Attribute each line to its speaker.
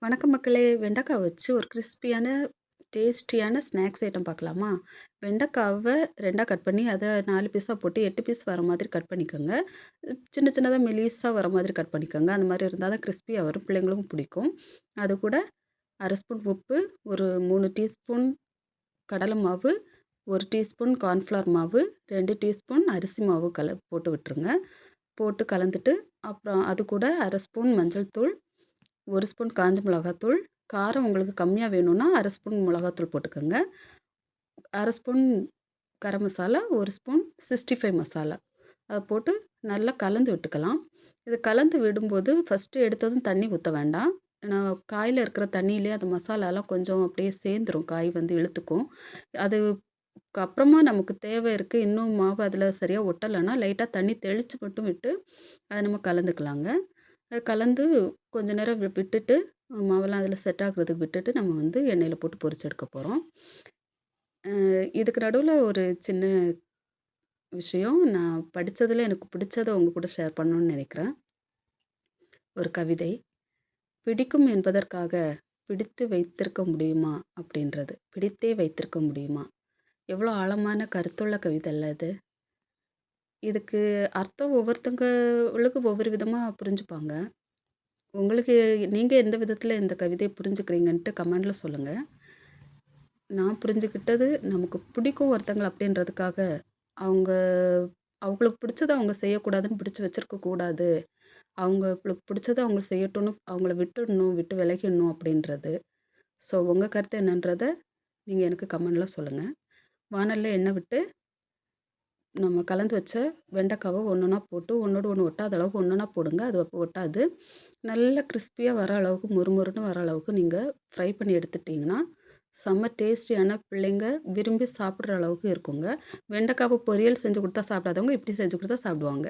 Speaker 1: வணக்கம் மக்களே! வெண்டைக்காய் வச்சு ஒரு கிரிஸ்பியான, டேஸ்டியான ஸ்நாக்ஸ் ஐட்டம் பார்க்கலாமா? வெண்டைக்காவ 2ஆ கட் பண்ணி, அத 4 பீஸா போட்டு 8 பீஸ் வர மாதிரி கட் பண்ணிக்கோங்க. சின்ன சின்னதா மெலிசா வர மாதிரி கட் பண்ணிக்கோங்க. அந்த மாதிரி இருந்தா தான் கிரிஸ்பியா வரும். பிள்ளைங்களுக்கும் பிடிக்கும். அது கூட 1/2 ஸ்பூன் உப்பு, ஒரு 3 டீஸ்பூன் கடலை மாவு, 1 டீஸ்பூன் கார்ன்ஃப்ளவர் மாவு, 2 டீஸ்பூன் அரிசி மாவு போட்டு விட்டுருங்க. போட்டு கலந்துட்டு, அப்புறம் அது கூட 1/2 ஸ்பூன் மஞ்சள் தூள், 1 ஸ்பூன் காஞ்ச மிளகாத்தூள், காரம் உங்களுக்கு கம்மியா வேணும்னா 1/2 ஸ்பூன் மிளகாத்தூள் போட்டுக்கோங்க. 1/2 ஸ்பூன் கரம் மசாலா, 1 ஸ்பூன் 65 மசாலா. அத போட்டு நல்லா கலந்து விட்டுக்கலாம். இது கலந்து விடும்போது ஃபஸ்ட்டு எடுத்ததும் தண்ணி ஊத்த வேண்டாம். ஏன்னா காயில இருக்கிற தண்ணியிலேயே அந்த மசாலாலாம் கொஞ்சம் அப்படியே சேர்ந்துரும். காய் வந்து இழுத்துக்கும். அதுக்கு அப்புறமா நமக்கு தேவை இருக்கு, இன்னும் மாவு அதில சரியா ஒட்டலைன்னா லைட்டா தண்ணி தெளிச்சு மட்டும் விட்டு அத நம்ம கலந்துக்கலாங்க. கலந்து கொஞ்ச நேரம் விட்டுட்டு, மாவெல்லாம் அதில செட் ஆகுறதுக்கு விட்டுட்டு, நம்ம வந்து எண்ணெயில போட்டு பொரிச்சு எடுக்க போறோம். இதுக்கு நடுவுல ஒரு சின்ன விஷயம். நான் படிச்சதுல எனக்கு பிடிச்சத உங்க கூட ஷேர் பண்ணணும்னு நெனைக்கிறேன். ஒரு கவிதை. "பிடிக்கும் என்பதற்காக பிடித்து வைத்திருக்க முடியுமா?" அப்படின்றது. பிடித்தே வைத்திருக்க முடியுமா? எவ்வளோ ஆழமான கருத்துள்ள கவிதைல்ல இது. இதுக்கு அர்த்தம் ஒவ்வொருத்தங்களுக்கு ஒவ்வொரு விதமா புரிஞ்சுப்பாங்க. உங்களுக்கு நீங்க எந்த விதத்தில இந்த கவிதைய புரிஞ்சுக்கிறீங்கன்ட்டு கமெண்ட்ல சொல்லுங்க. நான் புரிஞ்சுக்கிட்டது, நமக்கு பிடிக்கும் ஒருத்தங்கள அப்படின்றதுக்காக, அவங்க அவங்களுக்கு பிடிச்சத அவங்க செய்யக்கூடாதுன்னு பிடிச்சு வச்சிருக்க கூடாது. அவங்களுக்கு பிடிச்சத அவங்க செய்யட்டும்னு அவங்கள விட்டுடணும், விட்டு விலகிடணும் அப்படின்றது. ஸோ உங்க கருத்து என்னன்றத நீங்க எனக்கு கமெண்ட்ல சொல்லுங்க. வாணல்ல எண்ணெய் விட்டு, நம்ம கலந்து வச்ச வெண்டைக்காவ ஒண்ணொன்னா போட்டு, ஒண்ணோடு ஒண்ணு ஒட்டாத அளவுக்கு ஒண்ணொன்னா போடுங்க. அது அப்போ ஒட்டாது. நல்ல கிரிஸ்பியா வர அளவுக்கு, மொறுமொறுன்னு வர அளவுக்கு நீங்க ஃப்ரை பண்ணி எடுத்துட்டீங்கன்னா, செம்ம டேஸ்டியான, பிள்ளைங்க விரும்பி சாப்பிடுற அளவுக்கு இருக்குங்க. வெண்டைக்காவ பொரியல் செஞ்சு குடுத்தா சாப்பிடாதவங்க, இப்படி செஞ்சு குடுத்தா சாப்பிடுவாங்க.